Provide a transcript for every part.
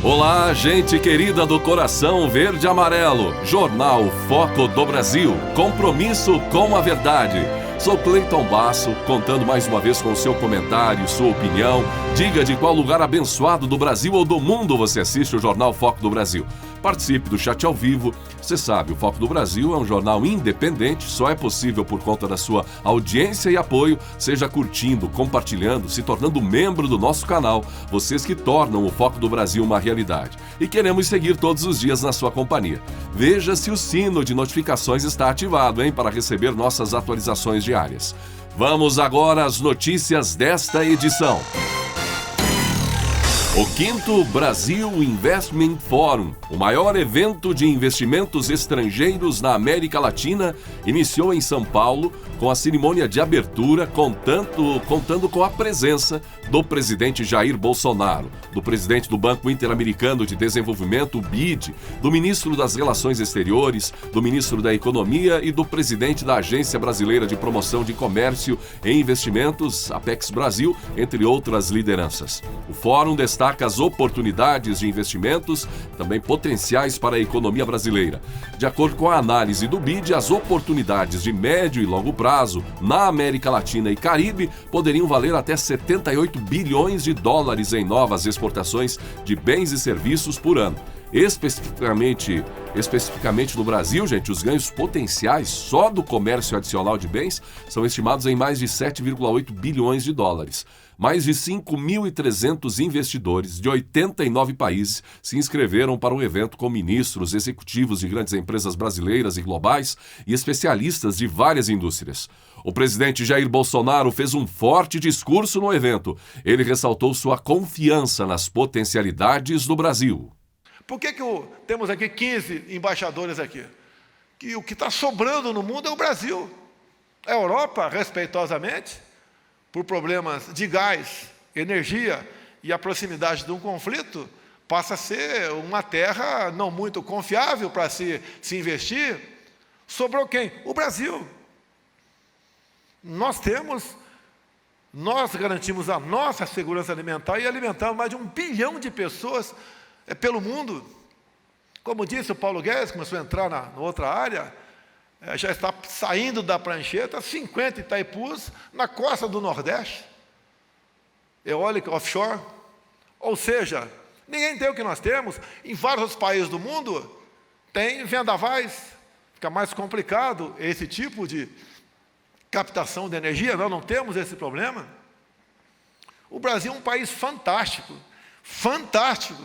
Olá, gente querida do coração verde e amarelo. Jornal Foco do Brasil. Compromisso com a verdade. Sou Cleiton Basso, contando mais uma vez com o seu comentário, sua opinião. Diga de qual lugar abençoado do Brasil ou do mundo você assiste o Jornal Foco do Brasil. Participe do chat ao vivo. Você sabe, o Foco do Brasil é um jornal independente, só é possível por conta da sua audiência e apoio. Seja curtindo, compartilhando, se tornando membro do nosso canal. Vocês que tornam o Foco do Brasil uma realidade. E queremos seguir todos os dias na sua companhia. Veja se o sino de notificações está ativado, para receber nossas atualizações diárias. Vamos agora às notícias desta edição. O 5º Brasil Investment Forum, o maior evento de investimentos estrangeiros na América Latina, iniciou em São Paulo com a cerimônia de abertura, contando com a presença do presidente Jair Bolsonaro, do presidente do Banco Interamericano de Desenvolvimento, o BID, do ministro das Relações Exteriores, do ministro da Economia e do presidente da Agência Brasileira de Promoção de Comércio e Investimentos, Apex Brasil, entre outras lideranças. O fórum destaca as oportunidades de investimentos, também potenciais para a economia brasileira. De acordo com a análise do BID, as oportunidades de médio e longo prazo na América Latina e Caribe poderiam valer até 78 bilhões de dólares em novas exportações de bens e serviços por ano. Especificamente no Brasil, gente, os ganhos potenciais só do comércio adicional de bens são estimados em mais de 7,8 bilhões de dólares. Mais de 5.300 investidores de 89 países se inscreveram para o evento com ministros, executivos de grandes empresas brasileiras e globais e especialistas de várias indústrias. O presidente Jair Bolsonaro fez um forte discurso no evento. Ele ressaltou sua confiança nas potencialidades do Brasil. Por que temos aqui 15 embaixadores aqui? Que o que está sobrando no mundo é o Brasil. A Europa, respeitosamente, por problemas de gás, energia e a proximidade de um conflito, passa a ser uma terra não muito confiável para se investir. Sobrou quem? O Brasil. Nós garantimos a nossa segurança alimentar e alimentamos mais de 1 bilhão de pessoas pelo mundo. Como disse o Paulo Guedes, começou a entrar na outra área, já está saindo da prancheta 50 Itaipus na costa do Nordeste, eólica offshore. Ou seja, ninguém tem o que nós temos. Em vários outros países do mundo tem vendavais, fica mais complicado esse tipo de captação de energia. Nós não temos esse problema. O Brasil é um país fantástico, fantástico.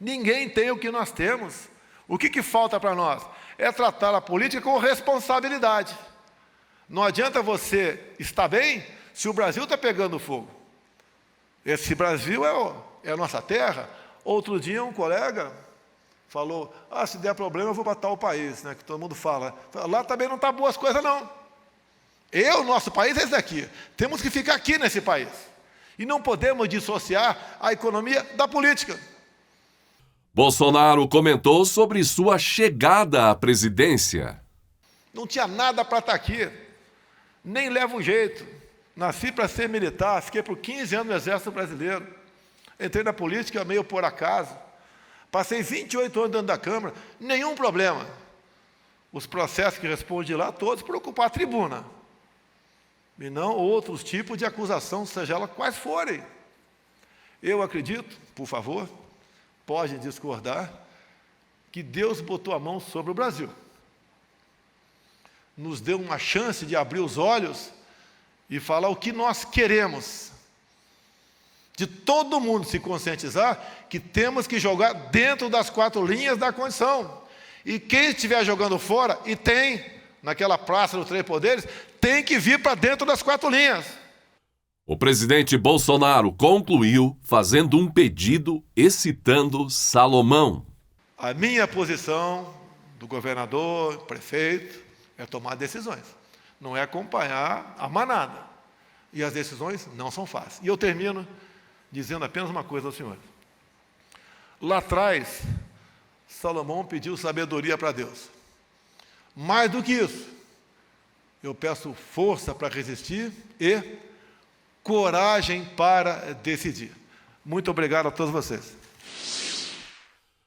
Ninguém tem o que nós temos. O que falta para nós? É tratar a política com responsabilidade. Não adianta você estar bem se o Brasil está pegando fogo. Esse Brasil é a nossa terra. Outro dia um colega falou, se der problema eu vou para tal país, que todo mundo fala. Lá também não está boas coisas não. Nosso país é esse daqui. Temos que ficar aqui nesse país. E não podemos dissociar a economia da política. Bolsonaro comentou sobre sua chegada à presidência. Não tinha nada para estar aqui, nem levo jeito. Nasci para ser militar, fiquei por 15 anos no Exército Brasileiro. Entrei na política meio por acaso. Passei 28 anos dentro da Câmara, nenhum problema. Os processos que respondi lá, todos por ocupar a tribuna. E não outros tipos de acusação, seja ela quais forem. Eu acredito, por favor, podem discordar, que Deus botou a mão sobre o Brasil. Nos deu uma chance de abrir os olhos e falar o que nós queremos. De todo mundo se conscientizar que temos que jogar dentro das 4 linhas da Constituição. E quem estiver jogando fora, e tem, naquela praça dos 3 poderes, tem que vir para dentro das 4 linhas. O presidente Bolsonaro concluiu fazendo um pedido e citando Salomão. A minha posição do governador, prefeito, é tomar decisões. Não é acompanhar a manada. E as decisões não são fáceis. E eu termino dizendo apenas uma coisa aos senhores. Lá atrás, Salomão pediu sabedoria para Deus. Mais do que isso, eu peço força para resistir e coragem para decidir. Muito obrigado a todos vocês.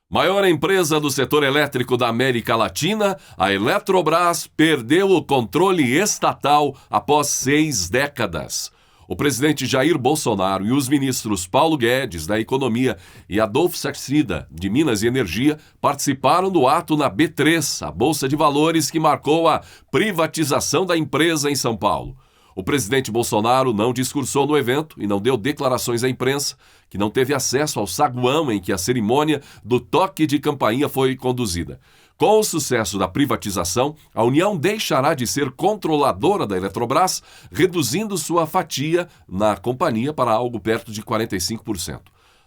Maior empresa do setor elétrico da América Latina, a Eletrobras perdeu o controle estatal após 6 décadas. O presidente Jair Bolsonaro e os ministros Paulo Guedes, da Economia, e Adolfo Saxida, de Minas e Energia, participaram do ato na B3, a Bolsa de Valores que marcou a privatização da empresa em São Paulo. O presidente Bolsonaro não discursou no evento e não deu declarações à imprensa, que não teve acesso ao saguão em que a cerimônia do toque de campainha foi conduzida. Com o sucesso da privatização, a União deixará de ser controladora da Eletrobras, reduzindo sua fatia na companhia para algo perto de 45%.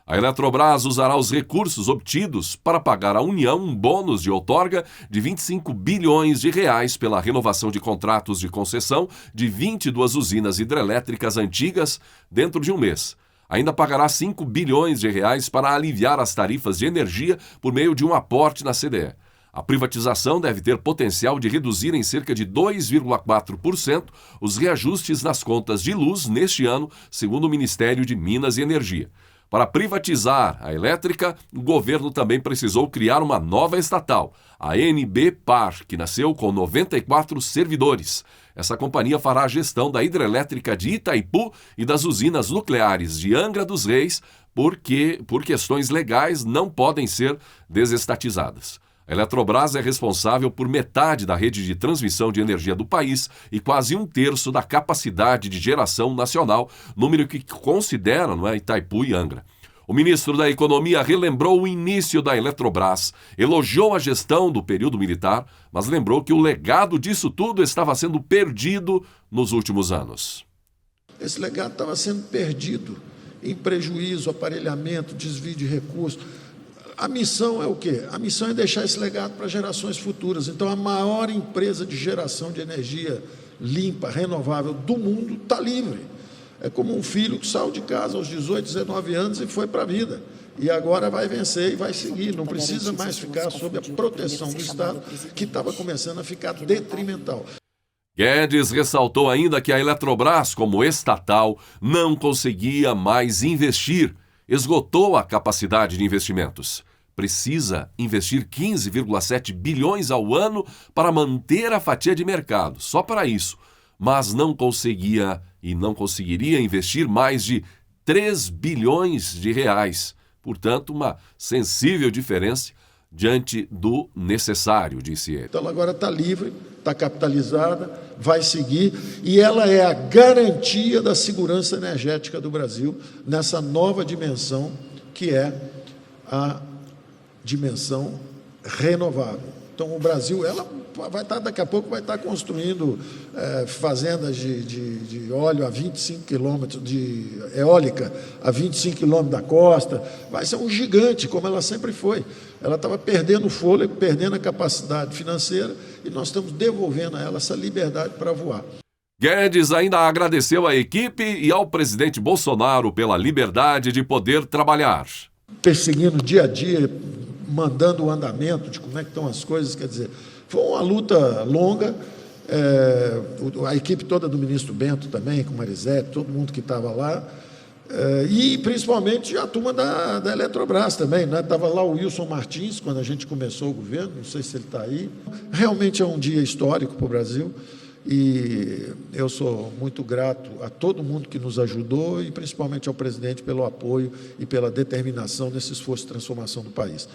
A Eletrobras usará os recursos obtidos para pagar à União um bônus de outorga de 25 bilhões de reais pela renovação de contratos de concessão de 22 usinas hidrelétricas antigas dentro de um mês. Ainda pagará 5 bilhões de reais para aliviar as tarifas de energia por meio de um aporte na CDE. A privatização deve ter potencial de reduzir em cerca de 2,4% os reajustes nas contas de luz neste ano, segundo o Ministério de Minas e Energia. Para privatizar a elétrica, o governo também precisou criar uma nova estatal, a NBPar, que nasceu com 94 servidores. Essa companhia fará a gestão da hidrelétrica de Itaipu e das usinas nucleares de Angra dos Reis, porque, por questões legais, não podem ser desestatizadas. A Eletrobras é responsável por metade da rede de transmissão de energia do país e quase 1/3 da capacidade de geração nacional, número que consideram Itaipu e Angra. O ministro da Economia relembrou o início da Eletrobras, elogiou a gestão do período militar, mas lembrou que o legado disso tudo estava sendo perdido nos últimos anos. Esse legado estava sendo perdido em prejuízo, aparelhamento, desvio de recursos. A missão é o quê? A missão é deixar esse legado para gerações futuras. Então, a maior empresa de geração de energia limpa, renovável do mundo está livre. É como um filho que saiu de casa aos 18, 19 anos e foi para a vida. E agora vai vencer e vai seguir. Não precisa mais ficar sob a proteção do Estado, que estava começando a ficar detrimental. Guedes ressaltou ainda que a Eletrobras, como estatal, não conseguia mais investir. Esgotou a capacidade de investimentos. Precisa investir 15,7 bilhões ao ano para manter a fatia de mercado, só para isso. Mas não conseguia e não conseguiria investir mais de 3 bilhões de reais. Portanto, uma sensível diferença diante do necessário, disse ele. Então, ela agora está livre, está capitalizada, vai seguir, e ela é a garantia da segurança energética do Brasil nessa nova dimensão, que é a dimensão renovável. Então, o Brasil, ela vai estar, daqui a pouco, vai estar construindo fazendas de óleo a 25 quilômetros, de eólica a 25 quilômetros da costa. Vai ser um gigante, como ela sempre foi. Ela estava perdendo o fôlego, perdendo a capacidade financeira, e nós estamos devolvendo a ela essa liberdade para voar. Guedes ainda agradeceu à equipe e ao presidente Bolsonaro pela liberdade de poder trabalhar. Perseguindo dia a dia, mandando o andamento de como é que estão as coisas, quer dizer, foi uma luta longa, a equipe toda do ministro Bento também, com Marisete, todo mundo que estava lá, e principalmente a turma da Eletrobras também, né? Estava lá o Wilson Martins, quando a gente começou o governo, não sei se ele está aí. Realmente é um dia histórico para o Brasil, e eu sou muito grato a todo mundo que nos ajudou, e principalmente ao presidente pelo apoio e pela determinação nesse esforço de transformação do país.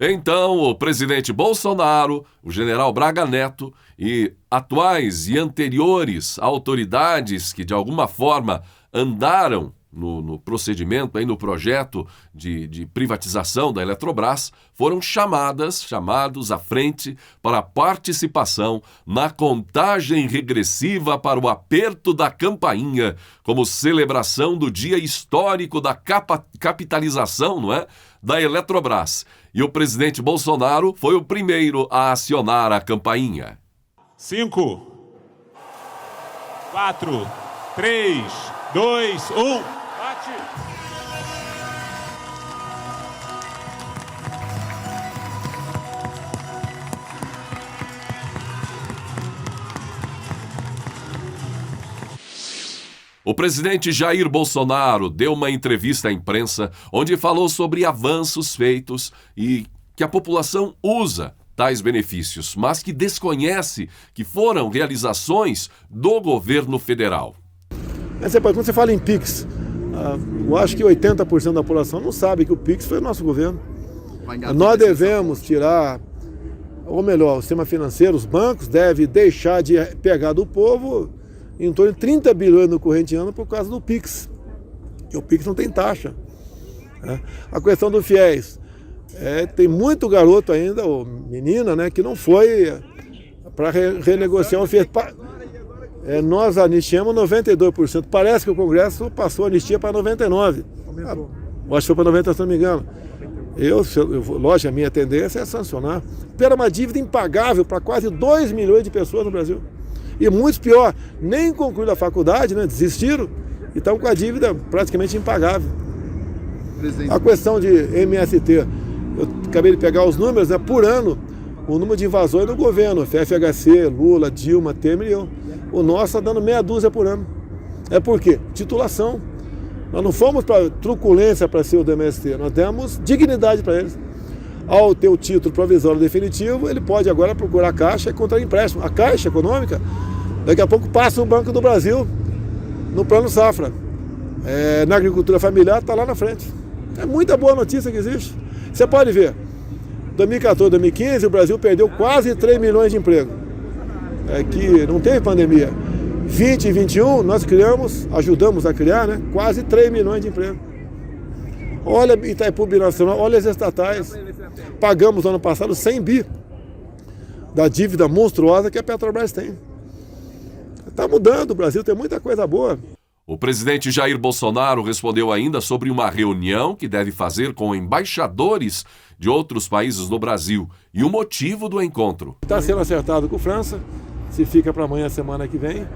Então, o presidente Bolsonaro, o general Braga Neto e atuais e anteriores autoridades que, de alguma forma, andaram no procedimento, aí no projeto de privatização da Eletrobras, foram chamados à frente para a participação na contagem regressiva para o aperto da campainha, como celebração do dia histórico da capitalização, da Eletrobras. E o presidente Bolsonaro foi o primeiro a acionar a campainha. 5, 4, 3, 2, 1... O presidente Jair Bolsonaro deu uma entrevista à imprensa onde falou sobre avanços feitos e que a população usa tais benefícios, mas que desconhece que foram realizações do governo federal. Quando você fala em PIX, eu acho que 80% da população não sabe que o PIX foi o nosso governo. Nós devemos tirar, ou melhor, o sistema financeiro, os bancos devem deixar de pegar do povo em torno de 30 bilhões no corrente ano por causa do PIX. E o PIX não tem taxa. A questão do FIES. Tem muito garoto ainda, ou menina, né, que não foi para renegociar o FIES. Nós anistiamos 92%. Parece que o Congresso passou a anistia para 99%. Eu acho que foi para 90%, se não me engano. Lógico, a minha tendência é sancionar. Era uma dívida impagável para quase 2 milhões de pessoas no Brasil. E muitos pior, nem concluíram a faculdade, né, desistiram e estão com a dívida praticamente impagável. A questão de MST, eu acabei de pegar os números, né, por ano, o número de invasões no governo, FHC, Lula, Dilma, Temer e eu. O nosso está dando meia dúzia por ano. Por quê? Titulação. Nós não fomos para truculência para ser o do MST, nós demos dignidade para eles. Ao ter o título provisório definitivo, ele pode agora procurar a Caixa e contrair empréstimo. A Caixa Econômica, daqui a pouco passa o Banco do Brasil no Plano Safra. Na agricultura familiar está lá na frente. É muita boa notícia que existe. Você pode ver, 2014, 2015, o Brasil perdeu quase 3 milhões de empregos. Que não teve pandemia. 20 e 21, nós ajudamos a criar, né, quase 3 milhões de empregos. Olha Itaipu Binacional, olha as estatais. Pagamos no ano passado 100 bi da dívida monstruosa que a Petrobras tem. Está mudando, o Brasil tem muita coisa boa. O presidente Jair Bolsonaro respondeu ainda sobre uma reunião que deve fazer com embaixadores de outros países no Brasil e o motivo do encontro. Está sendo acertado com a França, se fica para amanhã, semana que vem.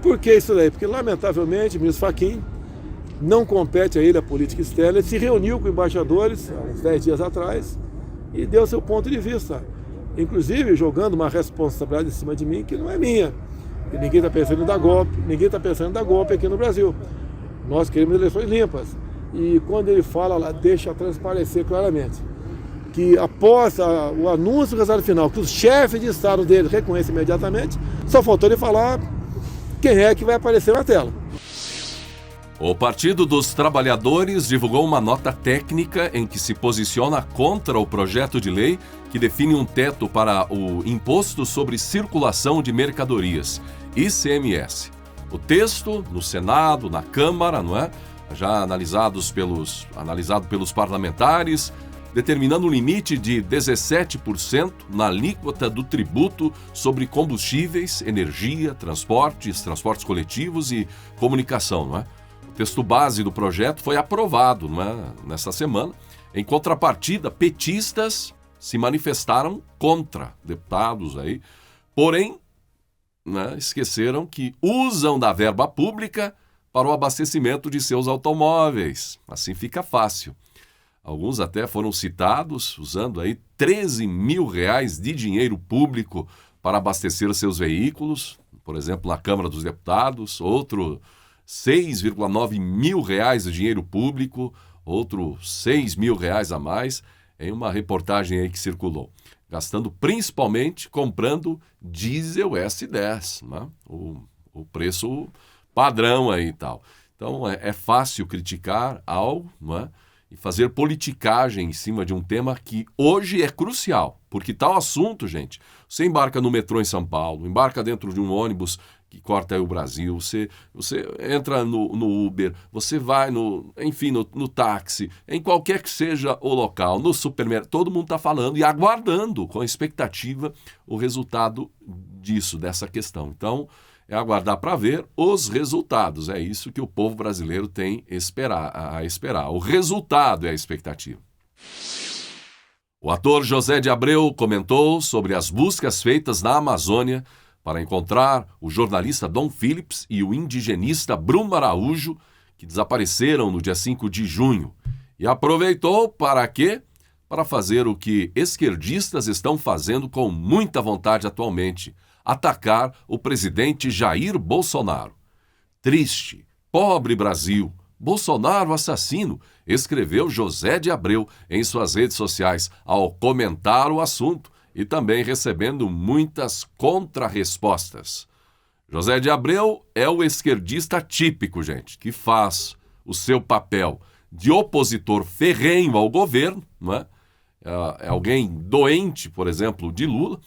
Por que isso daí? Porque, lamentavelmente, o ministro Fachin não compete a ele a política externa. Ele se reuniu com embaixadores há uns 10 dias atrás e deu seu ponto de vista, inclusive jogando uma responsabilidade em cima de mim que não é minha. E ninguém está pensando em dar golpe, aqui no Brasil. Nós queremos eleições limpas. E quando ele fala lá, deixa transparecer claramente que após o anúncio do resultado final, que os chefes de Estado dele reconhecem imediatamente, só faltou ele falar quem é que vai aparecer na tela. O Partido dos Trabalhadores divulgou uma nota técnica em que se posiciona contra o projeto de lei que define um teto para o Imposto sobre Circulação de Mercadorias, ICMS. O texto, no Senado, na Câmara, já analisado pelos parlamentares, determinando um limite de 17% na alíquota do tributo sobre combustíveis, energia, transportes coletivos e comunicação, O texto base do projeto foi aprovado, nesta semana. Em contrapartida, petistas se manifestaram contra, deputados aí, porém, esqueceram que usam da verba pública para o abastecimento de seus automóveis. Assim fica fácil. Alguns até foram citados usando aí 13 mil reais de dinheiro público para abastecer seus veículos, por exemplo, na Câmara dos Deputados, outro 6,9 mil reais de dinheiro público, outro 6 mil reais a mais, em uma reportagem aí que circulou. Gastando principalmente comprando diesel S10, o preço padrão aí e tal. Então é fácil criticar algo, e fazer politicagem em cima de um tema que hoje é crucial. Porque tal assunto, gente, você embarca no metrô em São Paulo, embarca dentro de um ônibus que corta aí o Brasil, você entra no Uber, você vai no táxi, em qualquer que seja o local, no supermercado, todo mundo está falando e aguardando com expectativa o resultado dessa questão. Então, é aguardar para ver os resultados. É isso que o povo brasileiro tem a esperar. O resultado é a expectativa. O ator José de Abreu comentou sobre as buscas feitas na Amazônia para encontrar o jornalista Dom Phillips e o indigenista Bruno Araújo, que desapareceram no dia 5 de junho. E aproveitou para quê? Para fazer o que esquerdistas estão fazendo com muita vontade atualmente: atacar o presidente Jair Bolsonaro. Triste, Pobre Brasil! Bolsonaro assassino, escreveu José de Abreu em suas redes sociais ao comentar o assunto e também recebendo muitas contrarrespostas. José de Abreu é o esquerdista típico, gente, que faz o seu papel de opositor ferrenho ao governo, não é? É alguém doente, por exemplo, de Lula,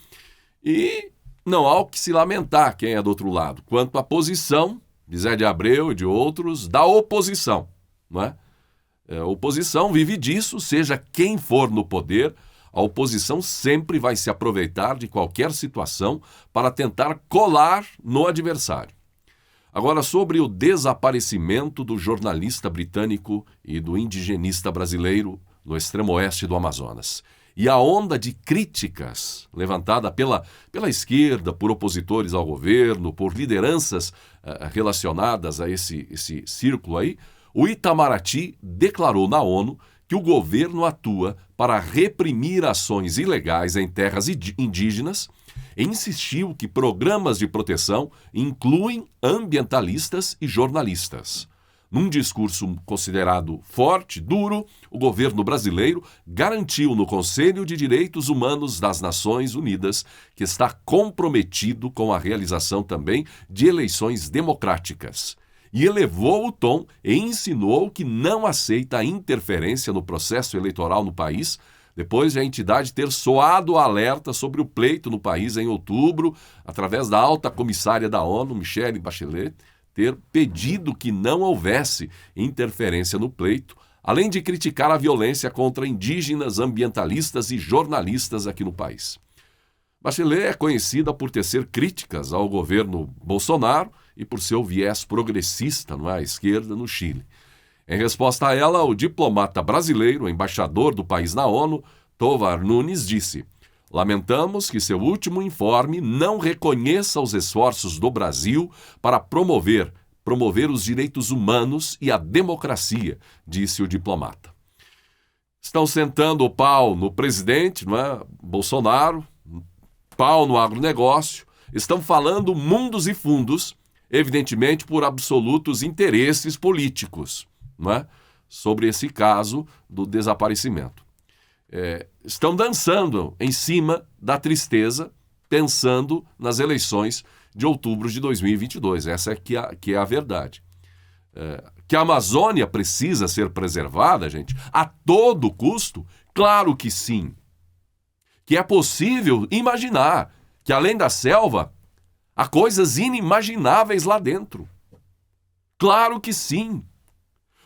e não há o que se lamentar quem é do outro lado, quanto à posição de Zé de Abreu e de outros da oposição, não é? A oposição vive disso, seja quem for no poder, a oposição sempre vai se aproveitar de qualquer situação para tentar colar no adversário. Agora, sobre o desaparecimento do jornalista britânico e do indigenista brasileiro no extremo oeste do Amazonas. E a onda de críticas levantada pela esquerda, por opositores ao governo, por lideranças relacionadas a esse círculo aí, o Itamaraty declarou na ONU que o governo atua para reprimir ações ilegais em terras indígenas e insistiu que programas de proteção incluem ambientalistas e jornalistas. Num discurso considerado forte, duro, o governo brasileiro garantiu no Conselho de Direitos Humanos das Nações Unidas que está comprometido com a realização também de eleições democráticas. E elevou o tom e insinuou que não aceita a interferência no processo eleitoral no país, depois de a entidade ter soado alerta sobre o pleito no país em outubro, através da alta comissária da ONU, Michelle Bachelet, ter pedido que não houvesse interferência no pleito, além de criticar a violência contra indígenas, ambientalistas e jornalistas aqui no país. Bachelet é conhecida por tecer críticas ao governo Bolsonaro e por seu viés progressista, não é, à esquerda, no Chile. Em resposta a ela, o diplomata brasileiro, embaixador do país na ONU, Tovar Nunes, disse: "Lamentamos que seu último informe não reconheça os esforços do Brasil para promover os direitos humanos e a democracia", disse o diplomata. Estão sentando o pau no presidente, não é? Bolsonaro, pau no agronegócio, estão falando mundos e fundos, evidentemente por absolutos interesses políticos, não é? Sobre esse caso do desaparecimento. Estão dançando em cima da tristeza, pensando nas eleições de outubro de 2022. Essa é que é a verdade. Que a Amazônia precisa ser preservada, gente, a todo custo? Claro que sim. Que é possível imaginar que, além da selva, há coisas inimagináveis lá dentro. Claro que sim.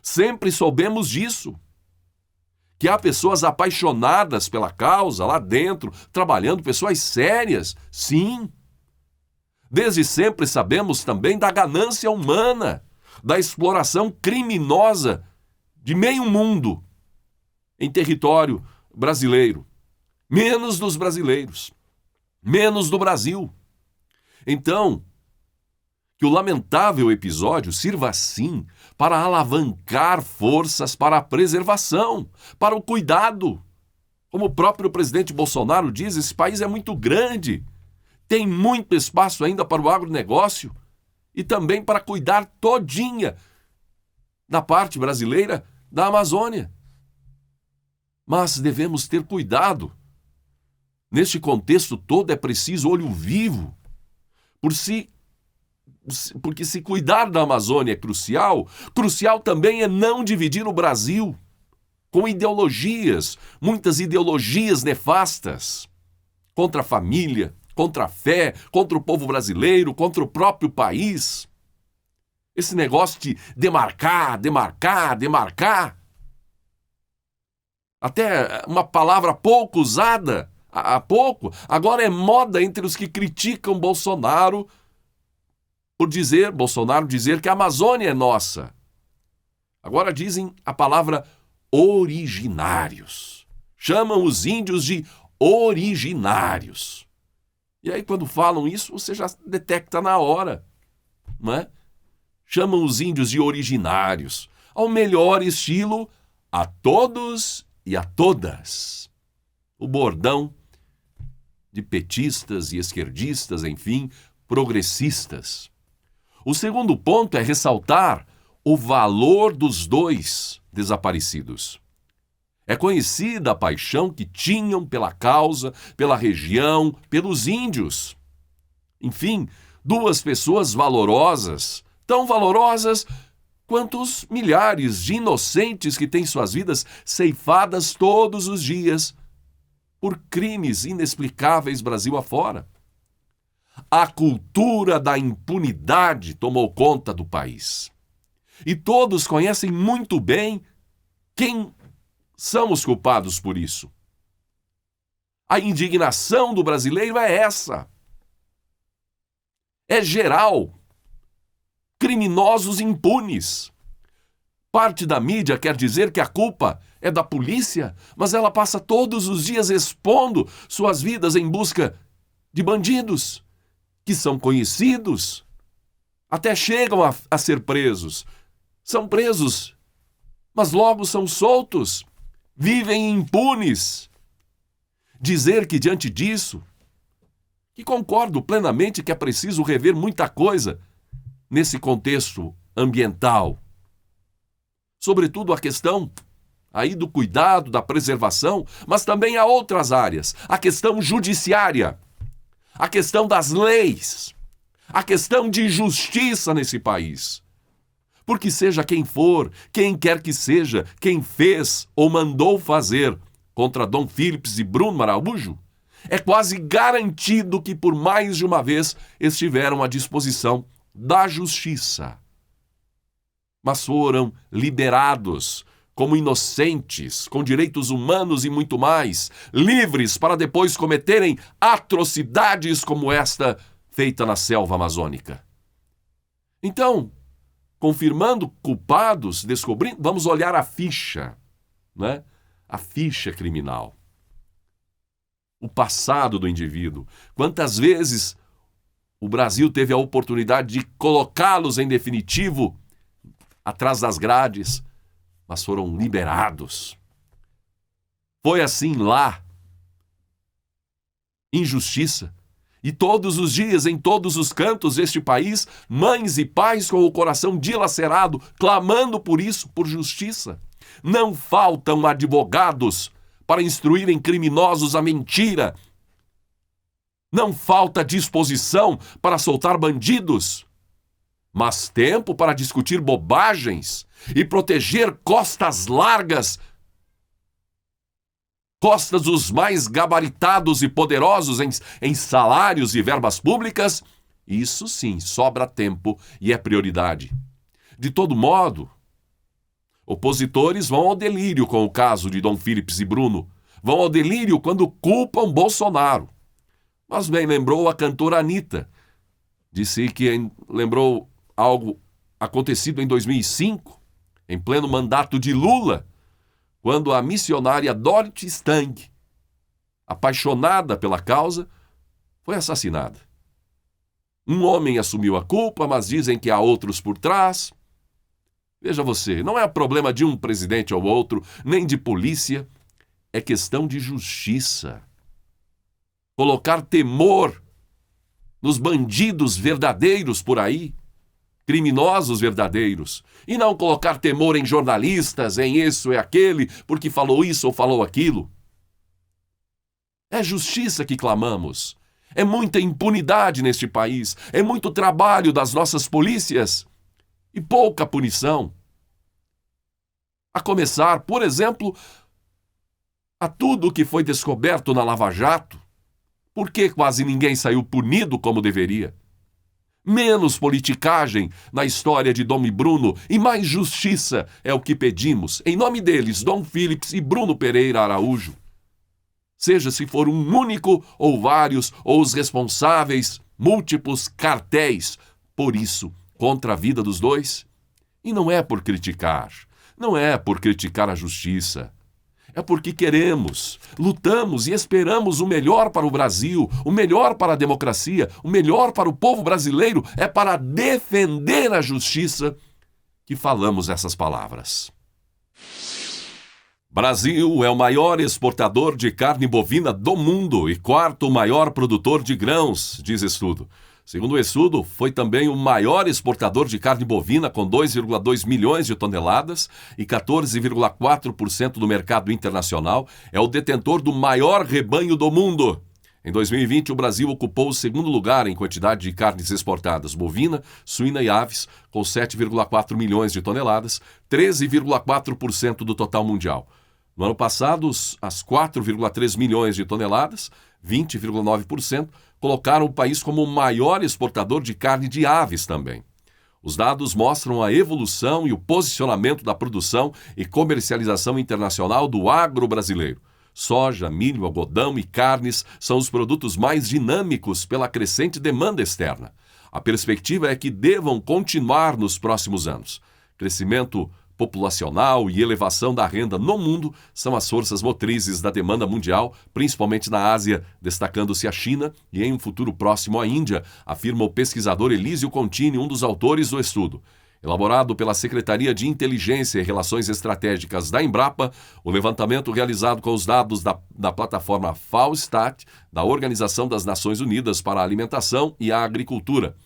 Sempre soubemos disso. Que há pessoas apaixonadas pela causa lá dentro, trabalhando, pessoas sérias. Sim. Desde sempre sabemos também da ganância humana, da exploração criminosa de meio mundo em território brasileiro. Menos dos brasileiros. Menos do Brasil. Então, que o lamentável episódio sirva assim para alavancar forças para a preservação, para o cuidado. Como o próprio presidente Bolsonaro diz, esse país é muito grande, tem muito espaço ainda para o agronegócio e também para cuidar todinha da parte brasileira da Amazônia. Mas devemos ter cuidado. Neste contexto todo é preciso olho vivo, porque se cuidar da Amazônia é crucial também é não dividir o Brasil com ideologias, muitas ideologias nefastas, contra a família, contra a fé, contra o povo brasileiro, contra o próprio país. Esse negócio de demarcar, até uma palavra pouco usada há pouco, agora é moda entre os que criticam Bolsonaro por Bolsonaro dizer que a Amazônia é nossa. Agora dizem a palavra originários. Chamam os índios de originários. E aí quando falam isso, você já detecta na hora, não é? Chamam os índios de originários, ao melhor estilo, a todos e a todas. O bordão de petistas e esquerdistas, enfim, progressistas. O segundo ponto é ressaltar o valor dos dois desaparecidos. É conhecida a paixão que tinham pela causa, pela região, pelos índios. Enfim, duas pessoas valorosas, tão valorosas quanto os milhares de inocentes que têm suas vidas ceifadas todos os dias por crimes inexplicáveis Brasil afora. A cultura da impunidade tomou conta do país. E todos conhecem muito bem quem são os culpados por isso. A indignação do brasileiro é essa. É geral. Criminosos impunes. Parte da mídia quer dizer que a culpa é da polícia, mas ela passa todos os dias expondo suas vidas em busca de bandidos que são conhecidos, até chegam a ser presos. São presos, mas logo são soltos, vivem impunes. Dizer que diante disso, que concordo plenamente que é preciso rever muita coisa nesse contexto ambiental. Sobretudo a questão aí do cuidado, da preservação, mas também há outras áreas. A questão judiciária, a questão das leis, a questão de justiça nesse país. Porque seja quem for, quem quer que seja, quem fez ou mandou fazer contra Dom Philips e Bruno Araújo, é quase garantido que por mais de uma vez estiveram à disposição da justiça. Mas foram liberados como inocentes, com direitos humanos e muito mais, livres para depois cometerem atrocidades como esta feita na selva amazônica. Então, confirmando culpados, descobrindo, vamos olhar a ficha, né? A ficha criminal. O passado do indivíduo. Quantas vezes o Brasil teve a oportunidade de colocá-los em definitivo atrás das grades, mas foram liberados. Foi assim lá. Injustiça. E todos os dias, em todos os cantos deste país, mães e pais com o coração dilacerado, clamando por isso, por justiça. Não faltam advogados para instruírem criminosos a mentira. Não falta disposição para soltar bandidos, mas tempo para discutir bobagens e proteger costas largas, costas dos mais gabaritados e poderosos em salários e verbas públicas. Isso sim, sobra tempo e é prioridade. De todo modo, opositores vão ao delírio com o caso de Dom Philips e Bruno. Vão ao delírio quando culpam Bolsonaro. Mas bem lembrou a cantora Anitta. Disse que lembrou algo acontecido em 2005, em pleno mandato de Lula, quando a missionária Dorothy Stang, apaixonada pela causa, foi assassinada. Um homem assumiu a culpa, mas dizem que há outros por trás. Veja você, não é problema de um presidente ou outro, nem de polícia, é questão de justiça. Colocar temor nos bandidos verdadeiros por aí, criminosos verdadeiros, e não colocar temor em jornalistas, em isso e aquele, porque falou isso ou falou aquilo. É justiça que clamamos. É muita impunidade neste país, é muito trabalho das nossas polícias e pouca punição. A começar, por exemplo, a tudo o que foi descoberto na Lava Jato. Por que quase ninguém saiu punido como deveria? Menos politicagem na história de Dom e Bruno e mais justiça é o que pedimos, em nome deles, Dom Philips e Bruno Pereira Araújo. Seja se for um único ou vários, ou os responsáveis, múltiplos cartéis, por isso, contra a vida dos dois. E não é por criticar, não é por criticar a justiça. É porque queremos, lutamos e esperamos o melhor para o Brasil, o melhor para a democracia, o melhor para o povo brasileiro. É para defender a justiça que falamos essas palavras. Brasil é o maior exportador de carne bovina do mundo e quarto maior produtor de grãos, diz estudo. Segundo o estudo, foi também o maior exportador de carne bovina, com 2,2 milhões de toneladas e 14,4% do mercado internacional. É o detentor do maior rebanho do mundo. Em 2020, o Brasil ocupou o segundo lugar em quantidade de carnes exportadas, bovina, suína e aves, com 7,4 milhões de toneladas, 13,4% do total mundial. No ano passado, as 4,3 milhões de toneladas, 20,9%, colocaram o país como o maior exportador de carne de aves também. Os dados mostram a evolução e o posicionamento da produção e comercialização internacional do agro brasileiro. Soja, milho, algodão e carnes são os produtos mais dinâmicos pela crescente demanda externa. A perspectiva é que devam continuar nos próximos anos. Crescimento populacional e elevação da renda no mundo são as forças motrizes da demanda mundial, principalmente na Ásia, destacando-se a China e, em um futuro próximo, a Índia, afirma o pesquisador Elísio Contini, um dos autores do estudo. Elaborado pela Secretaria de Inteligência e Relações Estratégicas da Embrapa, o levantamento realizado com os dados da plataforma FAO-STAT, da Organização das Nações Unidas para a Alimentação e a Agricultura.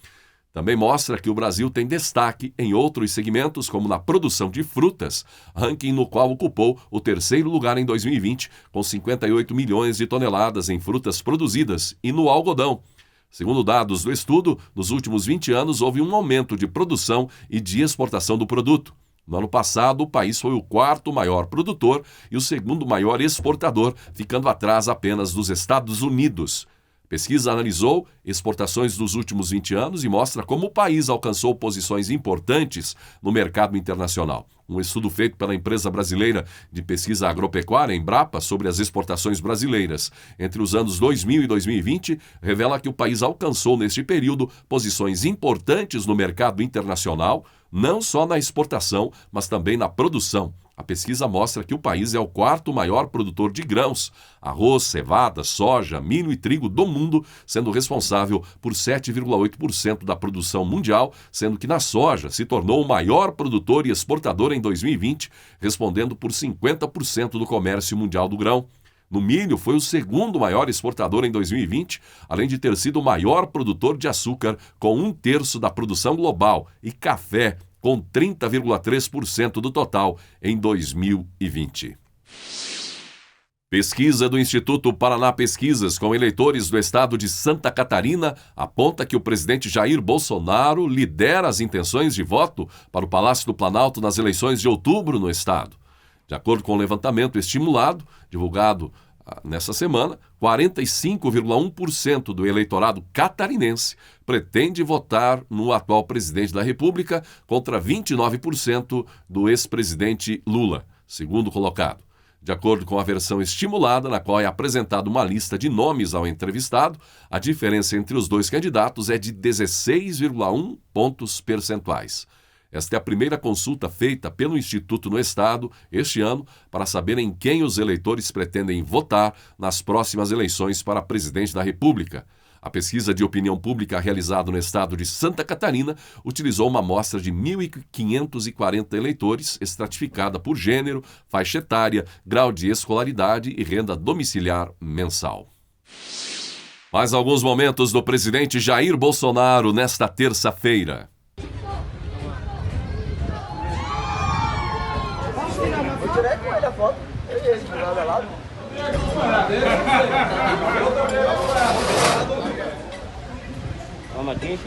Também mostra que o Brasil tem destaque em outros segmentos, como na produção de frutas, ranking no qual ocupou o terceiro lugar em 2020, com 58 milhões de toneladas em frutas produzidas, e no algodão. Segundo dados do estudo, nos últimos 20 anos houve um aumento de produção e de exportação do produto. No ano passado, o país foi o quarto maior produtor e o segundo maior exportador, ficando atrás apenas dos Estados Unidos. A pesquisa analisou exportações dos últimos 20 anos e mostra como o país alcançou posições importantes no mercado internacional. Um estudo feito pela empresa brasileira de pesquisa agropecuária, Embrapa, sobre as exportações brasileiras entre os anos 2000 e 2020, revela que o país alcançou, neste período, posições importantes no mercado internacional, não só na exportação, mas também na produção. A pesquisa mostra que o país é o quarto maior produtor de grãos, arroz, cevada, soja, milho e trigo do mundo, sendo responsável por 7,8% da produção mundial, sendo que na soja se tornou o maior produtor e exportador em 2020, respondendo por 50% do comércio mundial do grão. No milho, foi o segundo maior exportador em 2020, além de ter sido o maior produtor de açúcar, com 1/3 da produção global, e café, com 30,3% do total em 2020. Pesquisa do Instituto Paraná Pesquisas com eleitores do estado de Santa Catarina aponta que o presidente Jair Bolsonaro lidera as intenções de voto para o Palácio do Planalto nas eleições de outubro no estado. De acordo com o levantamento estimulado, divulgado nessa semana, 45,1% do eleitorado catarinense pretende votar no atual presidente da República, contra 29% do ex-presidente Lula, segundo colocado. De acordo com a versão estimulada, na qual é apresentada uma lista de nomes ao entrevistado, a diferença entre os dois candidatos é de 16,1 pontos percentuais. Esta é a primeira consulta feita pelo Instituto no Estado este ano para saber em quem os eleitores pretendem votar nas próximas eleições para presidente da República. A pesquisa de opinião pública realizada no estado de Santa Catarina utilizou uma amostra de 1.540 eleitores, estratificada por gênero, faixa etária, grau de escolaridade e renda domiciliar mensal. Mais alguns momentos do presidente Jair Bolsonaro nesta terça-feira. Eu tirei com ele a foto. Eu e ele, lado a lado. Vamos aqui,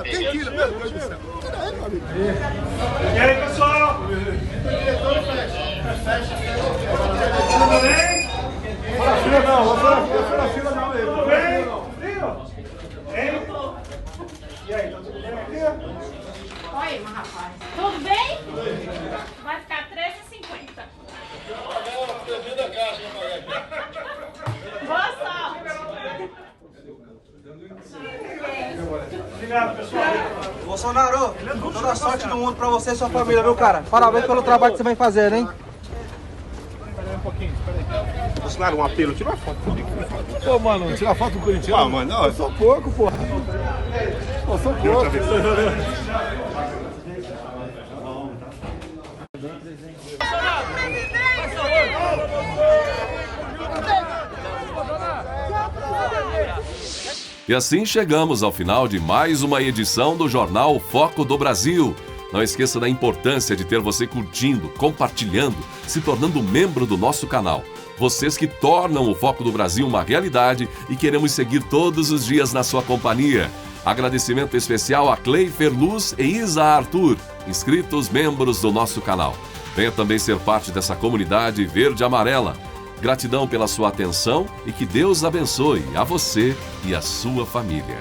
Tem que ir, meu Deus do céu. E aí, pessoal? Tudo bem? Fora fila não, fora fila não. Tudo bem? Hein? E aí, tá tudo bem aqui? Oi, meu rapaz. Tudo bem? Vai ficar R$13,50. Boa sorte. Obrigado, pessoal. Bolsonaro, toda a sorte do mundo pra você e sua família, viu, cara? Parabéns pelo trabalho que você vem fazendo, hein? pouquinho, espera aí. Bolsonaro, um apelo, tira uma foto comigo. Pô, mano, tirar foto do Corinthians. Ah, mano, não. Eu sou pouco, pô. Eu sou pouco. E assim chegamos ao final de mais uma edição do Jornal Foco do Brasil. Não esqueça da importância de ter você curtindo, compartilhando, se tornando membro do nosso canal. Vocês que tornam o Foco do Brasil uma realidade e queremos seguir todos os dias na sua companhia. Agradecimento especial a Cleifer Luz e Isa Arthur, inscritos membros do nosso canal. Venha também ser parte dessa comunidade verde e amarela. Gratidão pela sua atenção e que Deus abençoe a você e a sua família.